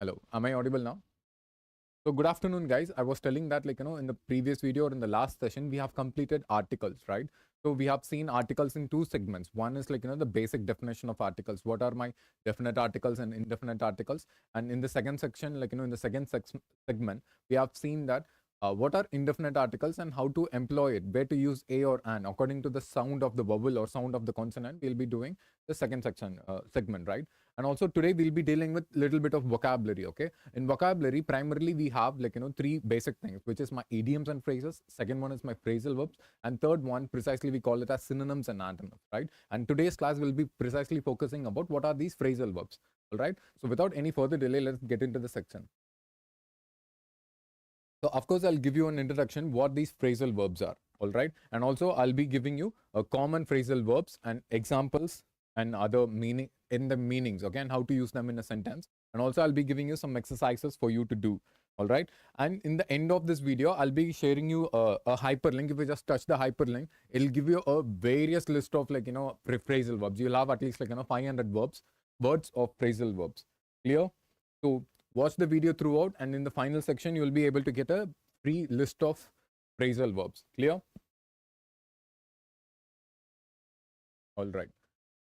Hello, am I audible now? So good afternoon, guys. I was telling that, in the previous video or in the last session, we have completed articles, right? So we have seen articles in two segments. One is the basic definition of articles. What are my definite articles and indefinite articles? And in the second section, in the second segment, we have seen that what are indefinite articles and how to employ it, where to use a or an according to the sound of the vowel or sound of the consonant. We'll be doing the second section segment, right? And also today we'll be dealing with little bit of vocabulary. Okay, in vocabulary primarily we have three basic things, which is my idioms and phrases. Second one is my phrasal verbs, and third one precisely we call it as synonyms and antonyms, right? And today's class will be precisely focusing about what are these phrasal verbs. All right, so without any further delay, let's get into the section. So of course, I'll give you an introduction what these phrasal verbs are, all right? And also I'll be giving you a common phrasal verbs and examples and other meanings, okay, and how to use them in a sentence. And also I'll be giving you some exercises for you to do, all right? And in the end of this video, I'll be sharing you a hyperlink. If you just touch the hyperlink, it'll give you a various list of phrasal verbs. You'll have at least 500 words of phrasal verbs. Clear? So watch the video throughout, and in the final section, you will be able to get a free list of phrasal verbs. Clear? All right.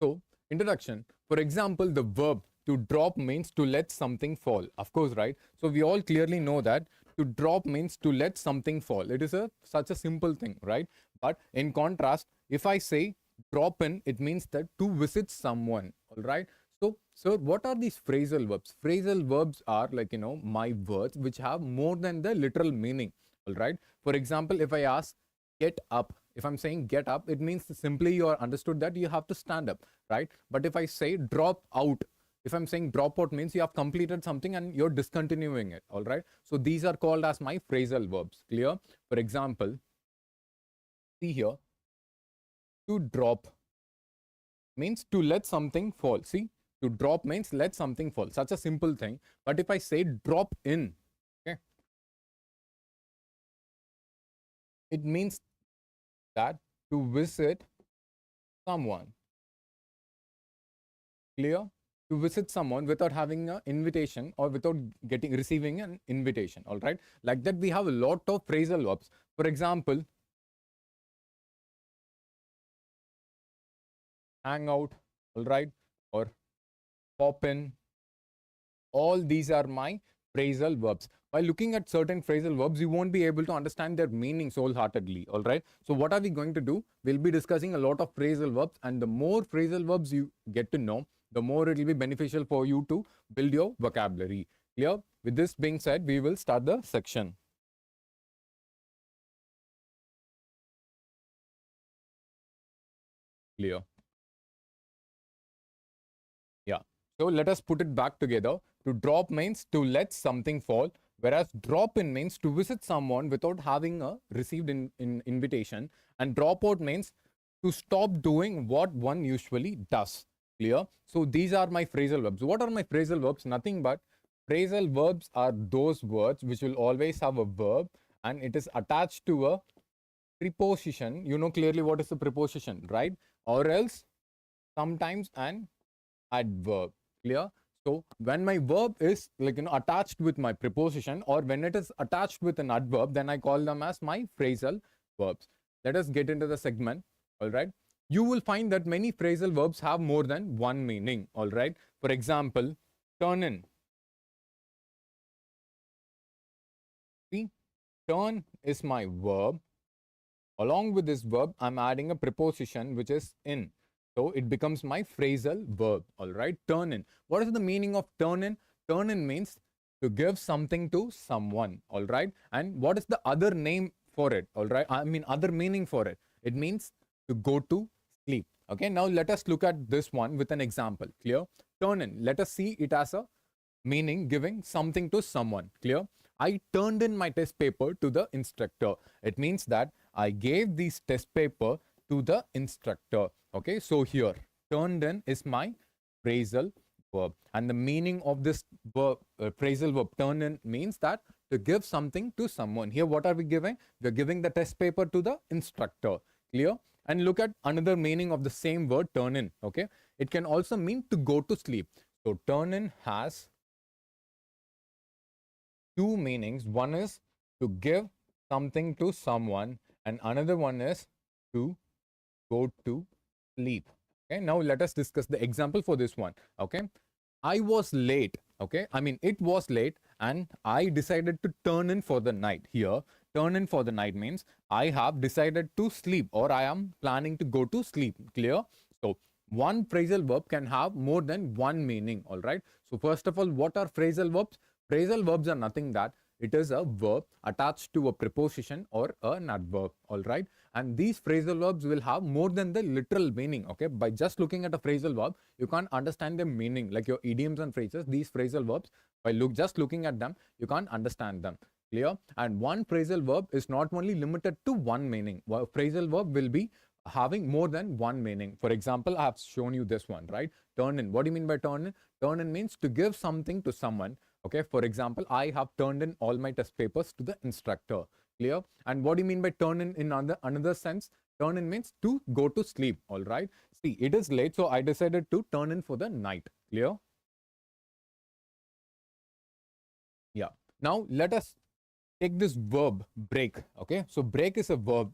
So, introduction. For example, the verb to drop means to let something fall. Of course, right? So, we all clearly know that to drop means to let something fall. It is such a simple thing, right? But in contrast, if I say drop in, it means that to visit someone. All right. So, sir, what are these phrasal verbs? Phrasal verbs are my words which have more than the literal meaning. All right. For example, if I ask get up, if I'm saying get up, it means simply you are understood that you have to stand up, right? But if I say drop out, if I'm saying drop out means you have completed something and you're discontinuing it. All right. So these are called as my phrasal verbs. Clear? For example, see here, to drop means to let something fall. See, to drop means let something fall. Such a simple thing. But if I say drop in, okay, it means that to visit someone. Clear? To visit someone without having an invitation or without receiving an invitation. All right. Like that, we have a lot of phrasal verbs. For example, hang out, all right, or pop in. All these are my phrasal verbs. By looking at certain phrasal verbs, you won't be able to understand their meanings wholeheartedly. All right. So what are we going to do? We'll be discussing a lot of phrasal verbs, and the more phrasal verbs you get to know, the more it will be beneficial for you to build your vocabulary. Clear? With this being said, we will start the section. Clear? Yeah. So let us put it back together. To drop means to let something fall, whereas drop in means to visit someone without having received an invitation, and drop out means to stop doing what one usually does. Clear? So these are my phrasal verbs. What are my phrasal verbs? Nothing but phrasal verbs are those words which will always have a verb and it is attached to a preposition. You know clearly what is the preposition, right? Or else sometimes an adverb. Clear? So when my verb is attached with my preposition, or when it is attached with an adverb, then I call them as my phrasal verbs. Let us get into the segment. All right. You will find that many phrasal verbs have more than one meaning. All right. For example, turn in. See, turn is my verb. Along with this verb, I'm adding a preposition which is in. So it becomes my phrasal verb. All right. Turn in. What is the meaning of turn in? Turn in means to give something to someone. All right. And what is the other name for it? All right. I mean, other meaning for it. It means to go to sleep. Okay. Now let us look at this one with an example. Clear? Turn in. Let us see it as a meaning giving something to someone. Clear? I turned in my test paper to the instructor. It means that I gave this test paper to the instructor. Okay, so here turned in is my phrasal verb, and the meaning of this verb, phrasal verb turn in means that to give something to someone. Here what are we giving? We are giving the test paper to the instructor. Clear? And look at another meaning of the same word turn in. Okay, it can also mean to go to sleep. So turn in has two meanings. One is to give something to someone, and another one is to go to sleep. Okay, now let us discuss the example for this one. Okay, I was late. Okay, I mean, it was late and I decided to turn in for the night. Here, turn in for the night means I have decided to sleep, or I am planning to go to sleep. Clear? So, one phrasal verb can have more than one meaning. All right. So, first of all, what are phrasal verbs? Phrasal verbs are nothing that it is a verb attached to a preposition or an adverb. All right. And these phrasal verbs will have more than the literal meaning. Okay, by just looking at a phrasal verb, you can't understand the meaning, like your idioms and phrases. These phrasal verbs, by just looking at them, you can't understand them. Clear? And one phrasal verb is not only limited to one meaning. A phrasal verb will be having more than one meaning. For example, I have shown you this one, right? Turn in. What do you mean by turn in? Turn in means to give something to someone. Okay, for example, I have turned in all my test papers to the instructor. Clear? And what do you mean by turn in another sense? Turn in means to go to sleep. All right. See, it is late, so I decided to turn in for the night. Clear? Yeah. Now let us take this verb break. Okay. So break is a verb.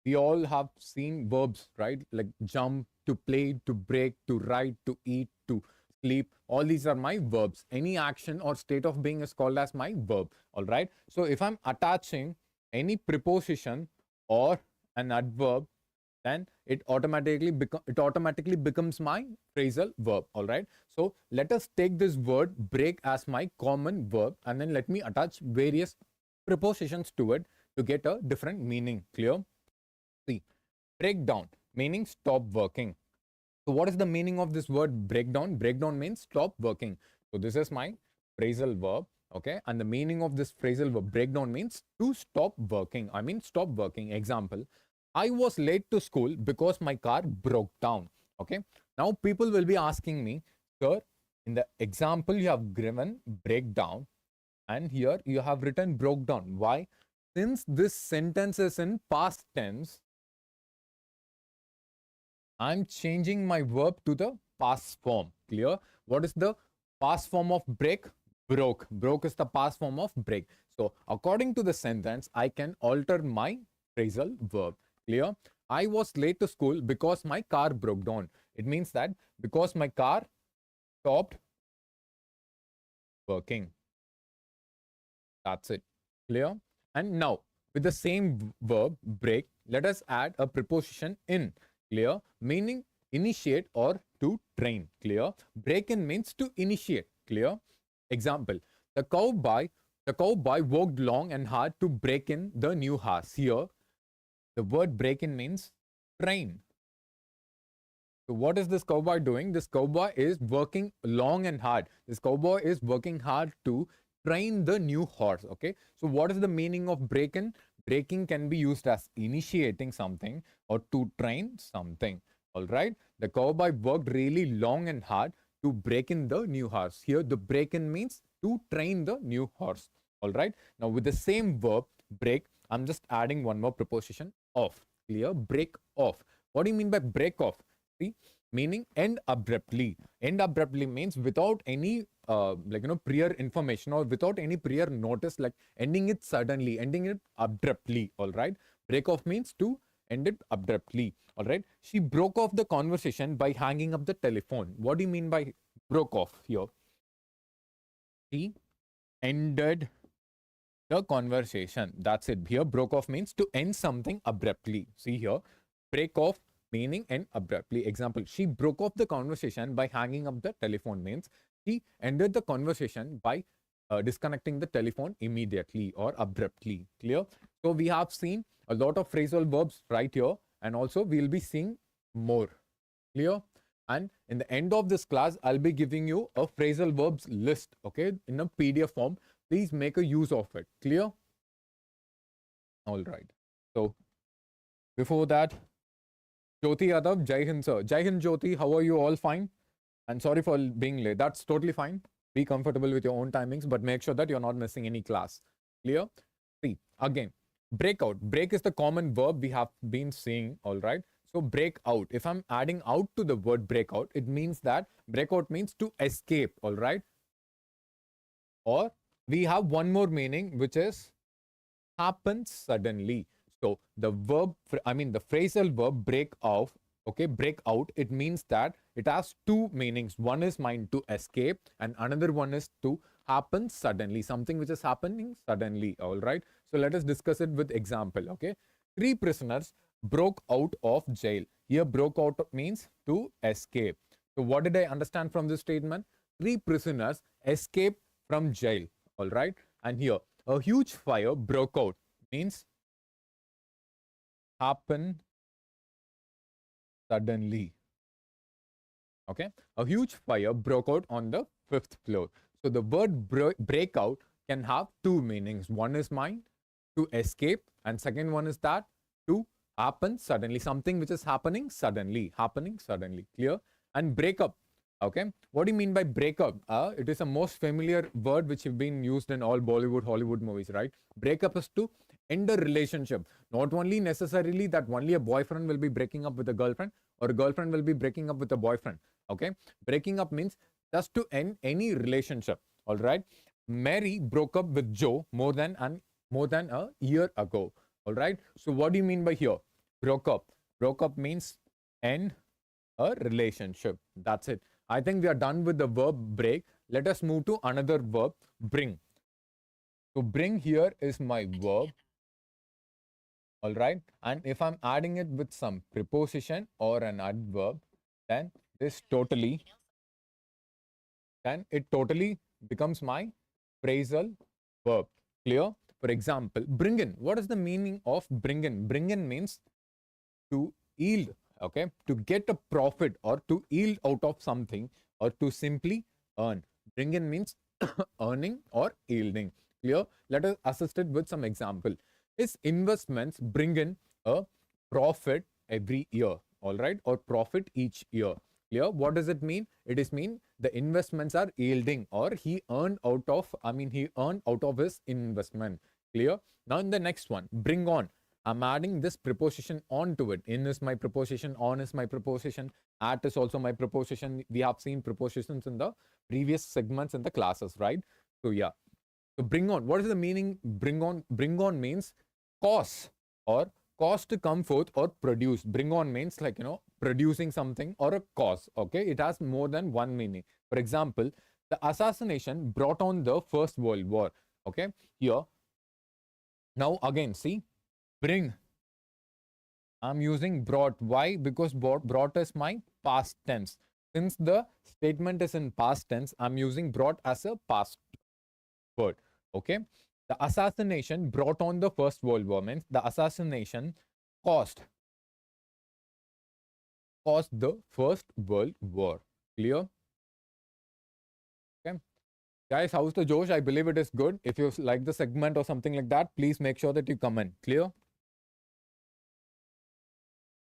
We all have seen verbs, right? Like jump, to play, to break, to write, to eat, to sleep. All these are my verbs. Any action or state of being is called as my verb. All right. So if I'm attaching any preposition or an adverb, then it automatically becomes my phrasal verb. All right. So let us take this word break as my common verb, and then let me attach various prepositions to it to get a different meaning. Clear? See, breakdown meaning stop working. So what is the meaning of this word breakdown? Breakdown means stop working. So this is my phrasal verb. Okay, and the meaning of this phrasal verb breakdown means to stop working. I mean, stop working. Example, I was late to school because my car broke down. Okay, now people will be asking me, sir, in the example you have given breakdown, and here you have written broke down. Why? Since this sentence is in past tense, I'm changing my verb to the past form. Clear? What is the past form of break? Broke. Broke is the past form of break. So, according to the sentence, I can alter my phrasal verb. Clear? I was late to school because my car broke down. It means that because my car stopped working. That's it. Clear? And now, with the same verb, break, let us add a preposition in. Clear? Meaning initiate or to train. Clear? Break in means to initiate. Clear? Example, the cowboy worked long and hard to break in the new horse. Here, the word break in means train. So what is this cowboy doing? This cowboy is working long and hard. This cowboy is working hard to train the new horse. Okay. So what is the meaning of break in? Breaking can be used as initiating something or to train something. All right. The cowboy worked really long and hard to break in the new horse. Here the break in means to train the new horse. All right. Now with the same verb break, I'm just adding one more preposition, off. Clear? Break off. What do you mean by break off? See, meaning end abruptly. End abruptly means without any prior information or without any prior notice, like ending it suddenly, ending it abruptly. All right. Break off means to end it abruptly. All right. She broke off the conversation by hanging up the telephone. What do you mean by broke off here? She ended the conversation. That's it. Here, broke off means to end something abruptly. See here, break off meaning end abruptly. Example, she broke off the conversation by hanging up the telephone means she ended the conversation by disconnecting the telephone immediately or abruptly. Clear? So we have seen a lot of phrasal verbs right here, and also we'll be seeing more. Clear? And in the end of this class, I'll be giving you a phrasal verbs list, okay, in a PDF form. Please make a use of it. Clear? All right. So before that, Jyoti Yadav, Jai Hind sir. Jai Hind Jyoti, how are you? All fine? And sorry for being late. That's totally fine. Be comfortable with your own timings, but make sure that you're not missing any class. Clear? See, again, breakout. Break is the common verb we have been seeing, all right? So break out. If I'm adding out to the word breakout, it means that breakout means to escape, all right? Or we have one more meaning, which is happens suddenly. So the verb, the phrasal verb break off, okay, break out, it means that it has two meanings. One is mine to escape, and another one is to happen suddenly, something which is happening suddenly. All right. So let us discuss it with example. Okay. Three prisoners broke out of jail. Here, broke out means to escape. So what did I understand from this statement? Three prisoners escaped from jail. All right. And here, a huge fire broke out means happen suddenly. Okay. A huge fire broke out on the 5th floor. So the word breakout can have two meanings. One is mine, to escape, and second one is that to happen suddenly, something which is happening suddenly, clear? And breakup, okay, what do you mean by breakup? It is a most familiar word which have been used in all Bollywood, Hollywood movies, right? Breakup is to end a relationship. Not only necessarily that only a boyfriend will be breaking up with a girlfriend, or a girlfriend will be breaking up with a boyfriend. Okay, breaking up means just to end any relationship. All right. Mary broke up with Joe more than a year ago. All right. So what do you mean by here? Broke up. Broke up means end a relationship. That's it. I think we are done with the verb break. Let us move to another verb, bring. So bring here is my verb. All right. And if I'm adding it with some preposition or an adverb, then it totally becomes my phrasal verb. Clear? For example, bring in. What is the meaning of bring in? Bring in means to yield, okay, to get a profit or to yield out of something or to simply earn. Bring in means earning or yielding. Clear? Let us assist it with some example. His investments bring in a profit every year, all right, or profit each year. Clear? What does it mean? It is mean the investments are yielding, or he earned out of his investment. Clear? Now in the next one, bring on. I'm adding this preposition on to it. In is my preposition, on is my preposition, at is also my preposition. We have seen prepositions in the previous segments in the classes, right? So yeah. So bring on. What is the meaning? Bring on. Bring on means cause, or cause to come forth or produce. Bring on means like, producing something or a cause. Okay. It has more than one meaning. For example, the assassination brought on the First World War. Okay. Here. Now again, see, bring. I'm using brought. Why? Because brought is my past tense. Since the statement is in past tense, I'm using brought as a past word. Okay. The assassination brought on the First World War means the assassination caused the First World War. Clear? Okay. Guys, how's the Josh? I believe it is good. If you like the segment or something like that, please make sure that you comment. Clear?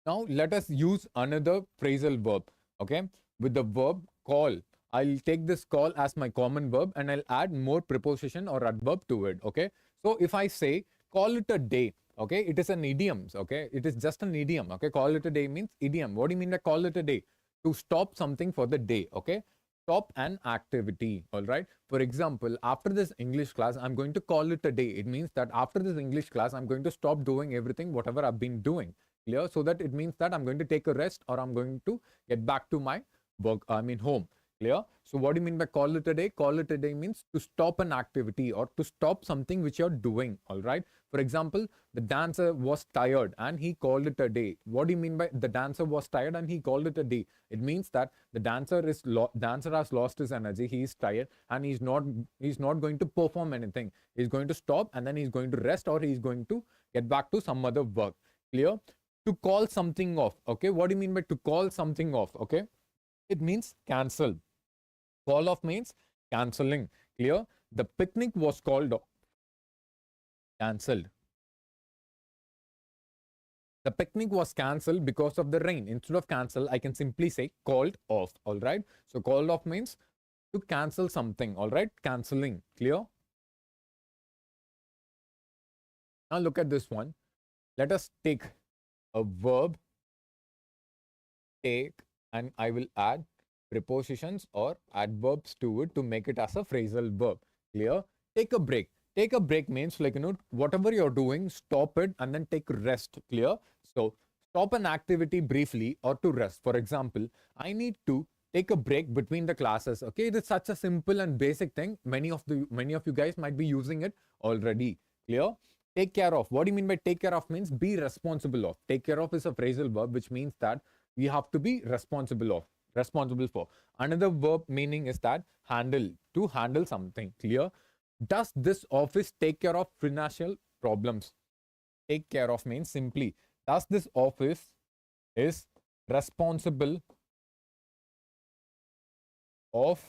Now, let us use another phrasal verb. Okay. With the verb call. I'll take this call as my common verb and I'll add more preposition or adverb to it. Okay. So if I say call it a day, okay, it is an idiom. Okay. It is just an idiom. Okay. Call it a day means idiom. What do you mean by call it a day? To stop something for the day. Okay. Stop an activity. All right. For example, after this English class, I'm going to call it a day. It means that after this English class, I'm going to stop doing everything, whatever I've been doing. Clear? So that it means that I'm going to take a rest or I'm going to get back to my work, home. Clear? So what do you mean by call it a day? Call it a day means to stop an activity or to stop something which you're doing. All right. For example, the dancer was tired and he called it a day. What do you mean by the dancer was tired and he called it a day? It means that the dancer has lost his energy. He is tired and he's not going to perform anything. He's going to stop and then he's going to rest or he's going to get back to some other work. Clear? To call something off. Okay. What do you mean by to call something off? Okay. It means cancel. Call off means cancelling. Clear? The picnic was called off. Cancelled. The picnic was cancelled because of the rain. Instead of cancel, I can simply say called off. All right. So called off means to cancel something. All right. Cancelling. Clear? Now look at this one. Let us take a verb, take, and I will add prepositions or adverbs to it to make it as a phrasal verb. Clear? take a break. Take a break means like, whatever you're doing, stop it and then take rest. Clear? So stop an activity briefly or to rest. For example, I need to take a break between the classes. Okay, it is such a simple and basic thing. Many of you guys might be using it already. Clear? Take care of. What do you mean by take care of? Means be responsible of. Take care of is a phrasal verb, which means that we have to be responsible for. Another verb meaning is that handle, to handle something. Clear? Does this office take care of financial problems? Take care of means simply, does this office is responsible of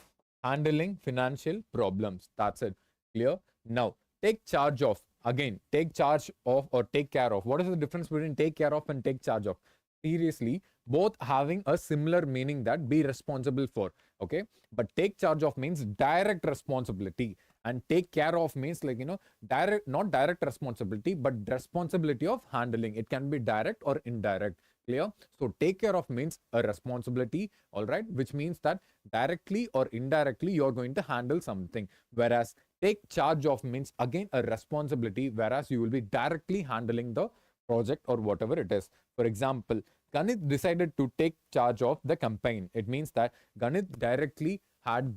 handling financial problems? That's it. Clear? Now, take charge of. Again, take charge of or take care of. What is the difference between take care of and take charge of? Seriously, both having a similar meaning, that be responsible for. Okay, but take charge of means direct responsibility, and take care of means like, direct, not direct responsibility, but responsibility of handling. It can be direct or indirect. Clear? So take care of means a responsibility, all right, which means that directly or indirectly you're going to handle something, whereas take charge of means again a responsibility, whereas you will be directly handling the project or whatever it is. For example, Ganeeth decided to take charge of the campaign. It means that Ganeeth directly had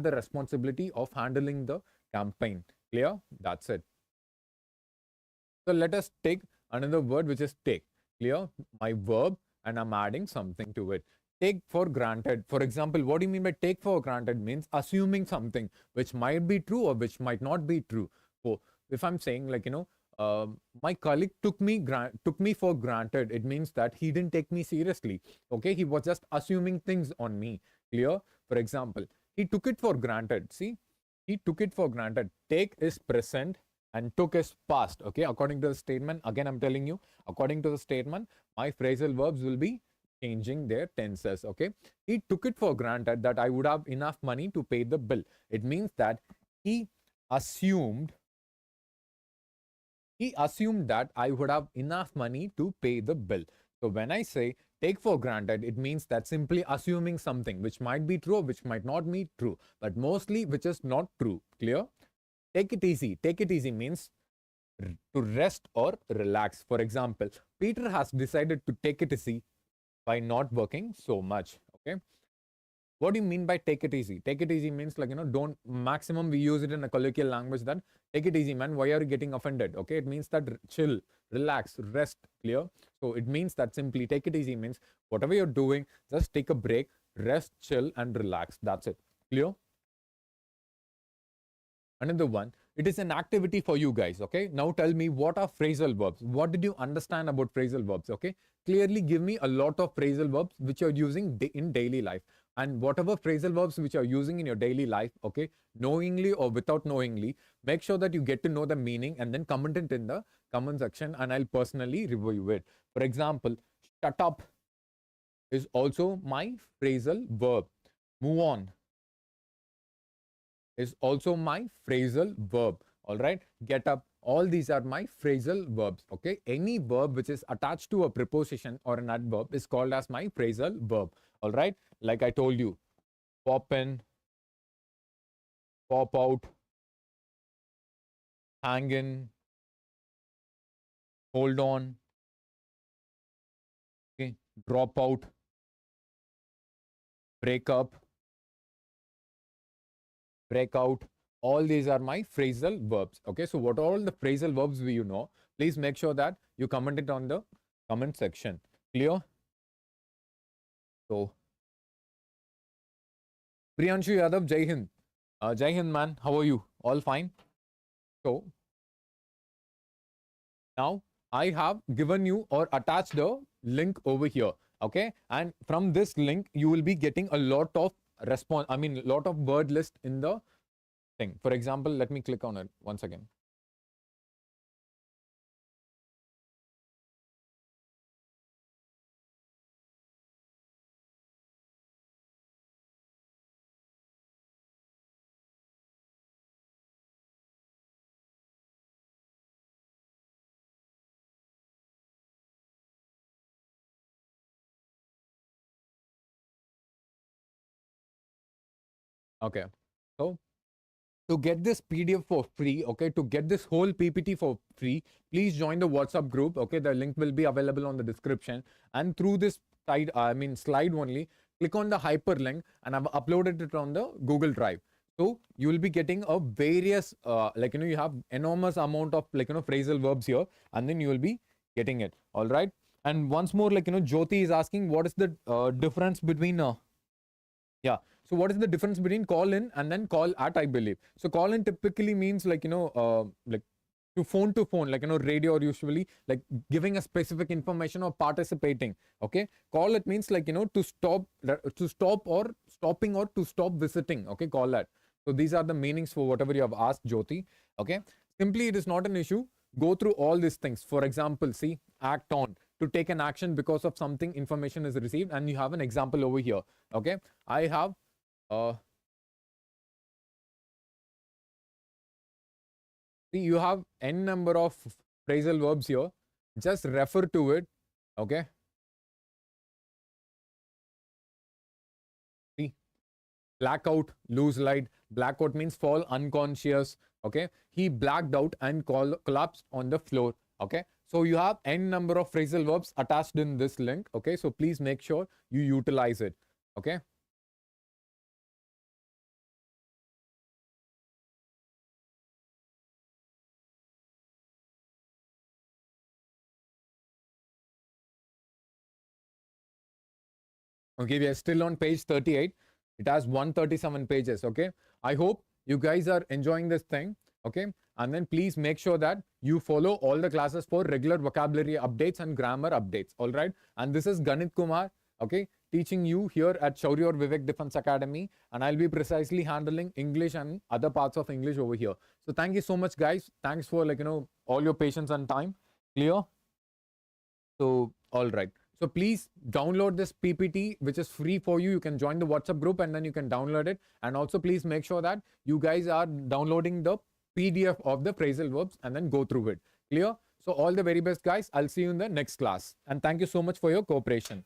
the responsibility of handling the campaign. Clear? That's it. So let us take another word, which is take. Clear? My verb, and I'm adding something to it. Take for granted. For example, what do you mean by take for granted? Means assuming something which might be true or which might not be true. So if I'm saying like, my colleague took me for granted, it means that he didn't take me seriously. Okay, he was just assuming things on me. Clear? For example, he took it for granted. See, he took it for granted. Take is present and took is past. Okay, according to the statement, again I'm telling you, according to the statement, my phrasal verbs will be changing their tenses. Okay, he took it for granted that I would have enough money to pay the bill. It means that he assumed that I would have enough money to pay the bill. So when I say take for granted, it means that simply assuming something which might be true or which might not be true, but mostly which is not true. Clear? Take it easy. Take it easy means to rest or relax. For example, Peter has decided to take it easy by not working so much. Okay. What do you mean by take it easy? Take it easy means like, don't, maximum we use it in a colloquial language that take it easy, man. Why are you getting offended? Okay. It means that chill, relax, rest. Clear? So it means that simply take it easy means whatever you're doing, just take a break, rest, chill, and relax. That's it. Clear? Another one, it is an activity for you guys. Okay, now tell me, what are phrasal verbs? What did you understand about phrasal verbs? Okay, clearly give me a lot of phrasal verbs which you're using in daily life, and whatever phrasal verbs which you're using in your daily life, okay, knowingly or without knowingly, make sure that you get to know the meaning and then comment it in the comment section, and I'll personally review it. For example, shut up is also my phrasal verb. Move on is also my phrasal verb. All right, get up, all these are my phrasal verbs. Okay, any verb which is attached to a preposition or an adverb is called as my phrasal verb. All right, like I told you, pop in, pop out, hang in, hold on, okay, drop out, break up, break out. All these are my phrasal verbs. Okay, so what are all the phrasal verbs you know? Please make sure that you comment it on the comment section. Clear? So, Priyanshu Yadav, Jai Hind. Jai Hind, man. How are you? All fine? So, now I have given you or attached a link over here. Okay, and from this link, you will be getting a lot of lot of word list in the thing. For example, let me click on it once again. Okay, so to get this PDF for free, okay, to get this whole PPT for free, please join the WhatsApp group, okay, the link will be available on the description, and through this slide only, click on the hyperlink, and I've uploaded it on the Google Drive. So you will be getting a various, you have enormous amount of, phrasal verbs here, and then you will be getting it, all right? And once more, Jyoti is asking, what is the difference between, yeah, so what is the difference between call in and then call at, I believe? So call in typically means like to phone, radio, or usually like giving a specific information or participating. Okay. Call it means like, to stop or stopping or to stop visiting. Okay. Call that. So these are the meanings for whatever you have asked, Jyoti. Okay. Simply, it is not an issue. Go through all these things. For example, see, act on, to take an action because of something information is received, and you have an example over here. Okay. I have see, you have n number of phrasal verbs here. Just refer to it. Okay. See, blackout, lose light. Blackout means fall unconscious. Okay. He blacked out and collapsed on the floor. Okay. So you have n number of phrasal verbs attached in this link. Okay. So please make sure you utilize it. Okay. Okay, we are still on page 38. It has 137 pages. Okay, I hope you guys are enjoying this thing. Okay, and then please make sure that you follow all the classes for regular vocabulary updates and grammar updates. All right, and this is Ganeeth Kumar. Okay, teaching you here at Shaurya or Vivek Defense Academy, and I'll be precisely handling English and other parts of English over here. So thank you so much, guys. Thanks for all your patience and time. Clear? So all right. So please download this PPT, which is free for you. You can join the WhatsApp group and then you can download it. And also please make sure that you guys are downloading the PDF of the phrasal verbs and then go through it. Clear? So all the very best, guys. I'll see you in the next class. And thank you so much for your cooperation.